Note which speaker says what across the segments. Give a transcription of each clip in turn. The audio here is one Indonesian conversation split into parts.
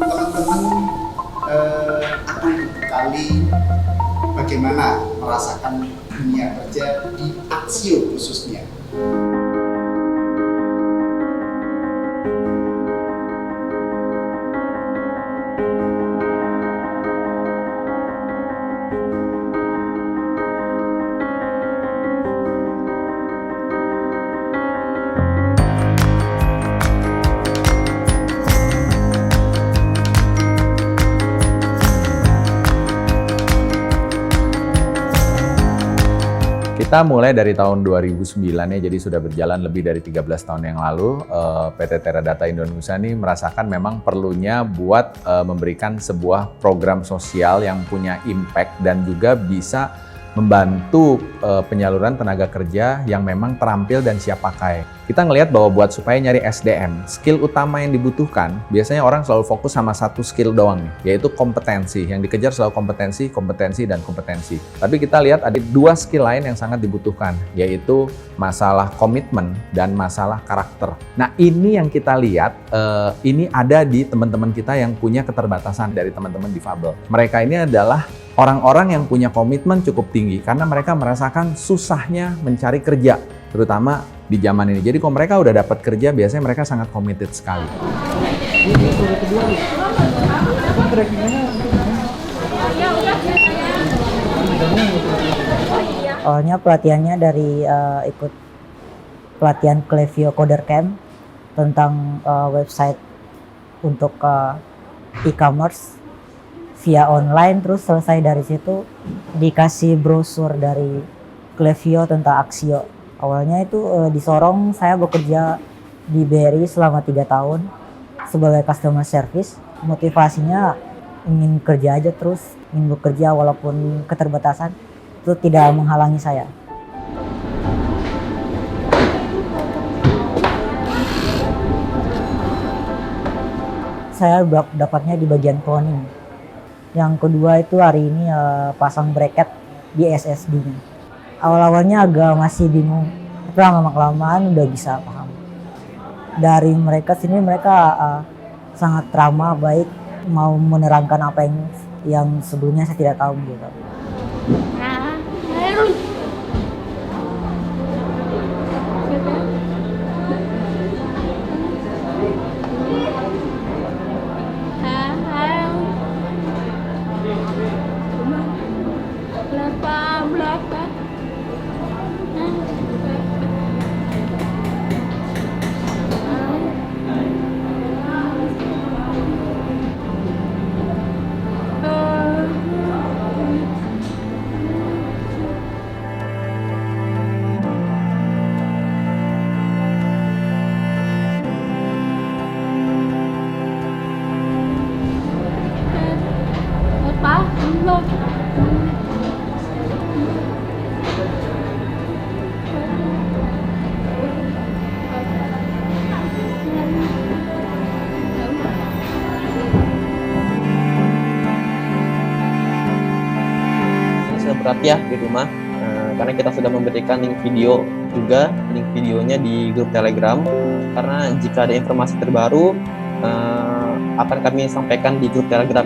Speaker 1: Teman-teman akan dibekali bagaimana merasakan dunia kerja di Aksio khususnya.
Speaker 2: Kita mulai dari tahun 2009 ya, jadi sudah berjalan lebih dari 13 tahun yang lalu. PT Teradata Indonesia ini merasakan memang perlunya buat memberikan sebuah program sosial yang punya impact dan juga bisa membantu penyaluran tenaga kerja yang memang terampil dan siap pakai. Kita ngelihat bahwa buat supaya nyari SDM, skill utama yang dibutuhkan, biasanya orang selalu fokus sama satu skill doang nih, yaitu kompetensi. Yang dikejar selalu kompetensi, kompetensi, dan kompetensi. Tapi kita lihat ada dua skill lain yang sangat dibutuhkan, yaitu masalah komitmen dan masalah karakter. Nah, ini yang kita lihat, ini ada di teman-teman kita yang punya keterbatasan dari teman-teman difabel. Mereka ini adalah orang-orang yang punya komitmen cukup tinggi karena mereka merasakan susahnya mencari kerja, terutama di zaman ini. Jadi kalau mereka udah dapat kerja, biasanya mereka sangat committed sekali.
Speaker 3: Awalnya pelatihannya dari ikut pelatihan Clevio Coder Camp tentang website untuk e-commerce via online. Terus selesai dari situ dikasih brosur dari Clevio tentang Aksio. Awalnya itu di Sorong saya bekerja di BRI selama 3 tahun sebagai customer service. Motivasinya ingin kerja aja terus, ingin bekerja walaupun keterbatasan itu tidak menghalangi saya. Saya dapatnya di bagian cloning. Yang kedua itu hari ini pasang bracket di SSD-nya. Awal-awalnya agak masih bingung, tapi lama-kelamaan udah bisa paham. Dari mereka sini mereka sangat ramah, baik, mau menerangkan apa yang sebelumnya saya tidak tahu gitu.
Speaker 4: Berat ya di rumah, karena kita sudah memberikan link video juga, link videonya di grup Telegram, karena jika ada informasi terbaru akan kami sampaikan di grup Telegram.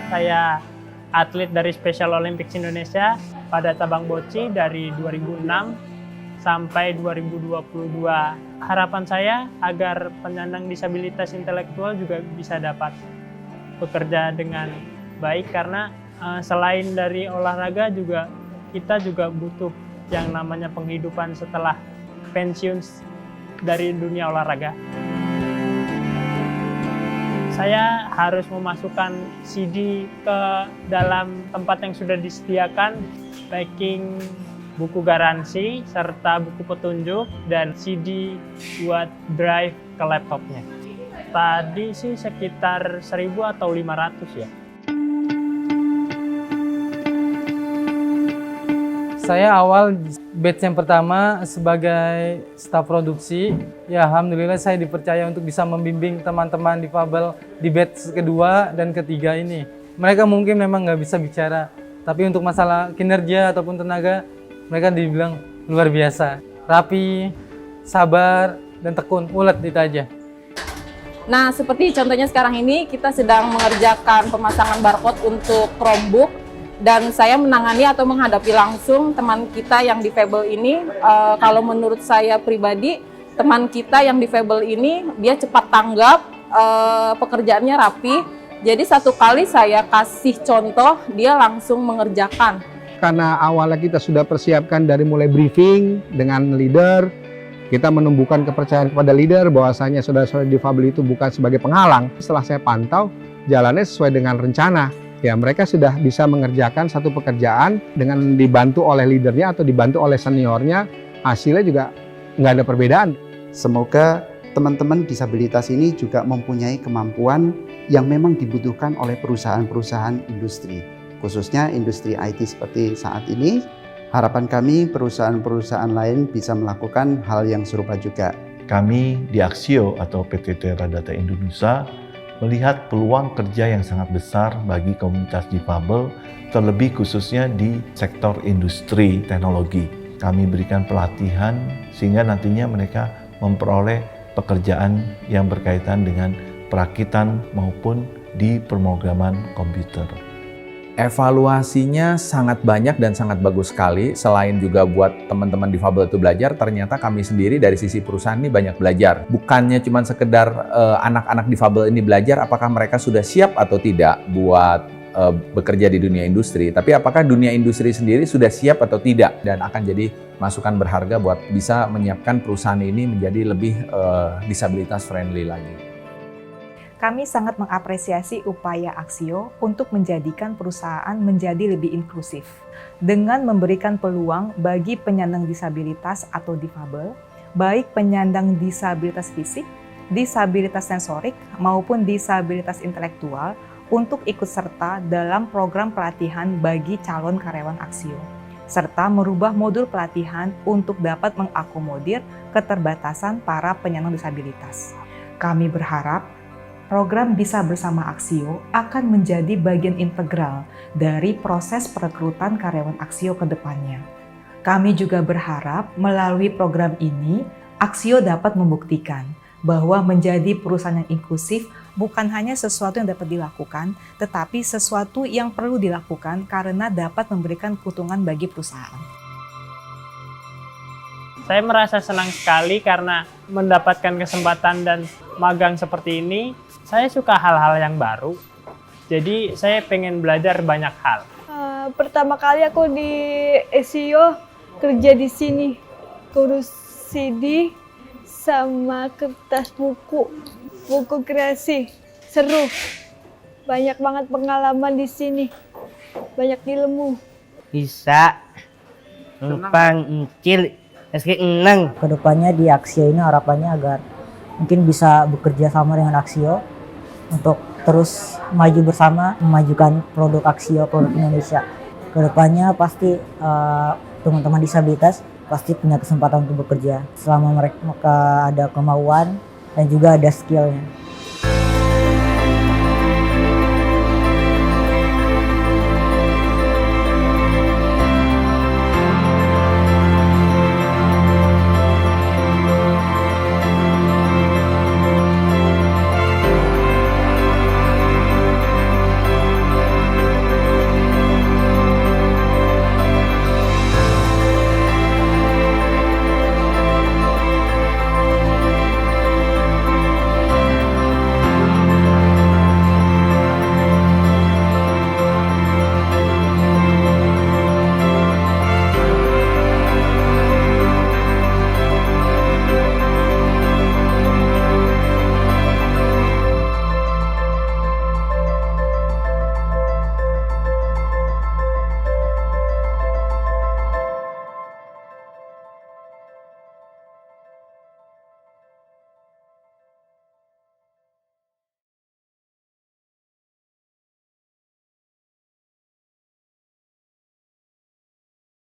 Speaker 5: Saya atlet dari Special Olympics Indonesia pada cabang boci dari 2006 sampai 2022. Harapan saya agar penyandang disabilitas intelektual juga bisa dapat bekerja dengan baik, karena selain dari olahraga juga kita juga butuh yang namanya penghidupan setelah pensiun dari dunia olahraga. Saya harus memasukkan CD ke dalam tempat yang sudah disediakan, packing buku garansi, serta buku petunjuk, dan CD buat drive ke laptopnya. Tadi sih sekitar 1.000 atau 500 ya.
Speaker 6: Saya awal batch yang pertama sebagai staf produksi. Ya, alhamdulillah saya dipercaya untuk bisa membimbing teman-teman difabel di batch kedua dan ketiga ini. Mereka mungkin memang nggak bisa bicara, tapi untuk masalah kinerja ataupun tenaga, mereka dibilang luar biasa. Rapi, sabar, dan tekun, ulet itu aja.
Speaker 7: Nah, seperti contohnya sekarang ini, kita sedang mengerjakan pemasangan barcode untuk Chromebook. Dan saya menangani atau menghadapi langsung teman kita yang difabel ini. Kalau menurut saya pribadi, teman kita yang difabel ini dia cepat tanggap, pekerjaannya rapi. Jadi satu kali saya kasih contoh, dia langsung mengerjakan.
Speaker 8: Karena awalnya kita sudah persiapkan dari mulai briefing dengan leader, kita menumbuhkan kepercayaan kepada leader bahwasanya saudara-saudara difabel itu bukan sebagai penghalang. Setelah saya pantau, jalannya sesuai dengan rencana. Ya, mereka sudah bisa mengerjakan satu pekerjaan dengan dibantu oleh leadernya atau dibantu oleh seniornya, hasilnya juga nggak ada perbedaan.
Speaker 1: Semoga teman-teman disabilitas ini juga mempunyai kemampuan yang memang dibutuhkan oleh perusahaan-perusahaan industri, khususnya industri IT seperti saat ini. Harapan kami perusahaan-perusahaan lain bisa melakukan hal yang serupa juga.
Speaker 9: Kami di Axio atau PT Teradata Indonesia melihat peluang kerja yang sangat besar bagi komunitas difabel, terlebih khususnya di sektor industri teknologi. Kami berikan pelatihan sehingga nantinya mereka memperoleh pekerjaan yang berkaitan dengan perakitan maupun di pemrograman komputer.
Speaker 2: Evaluasinya sangat banyak dan sangat bagus sekali. Selain juga buat teman-teman difabel itu belajar, ternyata kami sendiri dari sisi perusahaan ini banyak belajar. Bukannya cuma sekedar anak-anak difabel ini belajar apakah mereka sudah siap atau tidak buat bekerja di dunia industri, tapi apakah dunia industri sendiri sudah siap atau tidak, dan akan jadi masukan berharga buat bisa menyiapkan perusahaan ini menjadi lebih disabilitas friendly lagi.
Speaker 10: Kami sangat mengapresiasi upaya Axio untuk menjadikan perusahaan menjadi lebih inklusif dengan memberikan peluang bagi penyandang disabilitas atau difabel, baik penyandang disabilitas fisik, disabilitas sensorik, maupun disabilitas intelektual untuk ikut serta dalam program pelatihan bagi calon karyawan Axio, serta merubah modul pelatihan untuk dapat mengakomodir keterbatasan para penyandang disabilitas. Kami berharap program Bisa Bersama Axio akan menjadi bagian integral dari proses perekrutan karyawan Axio ke depannya. Kami juga berharap melalui program ini, Axio dapat membuktikan bahwa menjadi perusahaan yang inklusif bukan hanya sesuatu yang dapat dilakukan, tetapi sesuatu yang perlu dilakukan karena dapat memberikan keuntungan bagi perusahaan.
Speaker 5: Saya merasa senang sekali karena mendapatkan kesempatan dan magang seperti ini. Saya suka hal-hal yang baru, jadi saya pengen belajar banyak hal.
Speaker 11: Pertama kali aku di Axio kerja di sini, kurus CD sama kertas buku kreasi, seru. Banyak banget pengalaman di sini, banyak ilmu.
Speaker 12: Bisa, numpang, ngicil, meski eneng.
Speaker 3: Kedepannya di Axio ini harapannya agar mungkin bisa bekerja sama dengan Axio untuk terus maju bersama, memajukan produk Axio, produk Indonesia. Kedepannya pasti teman-teman disabilitas pasti punya kesempatan untuk bekerja selama mereka ada kemauan dan juga ada skillnya.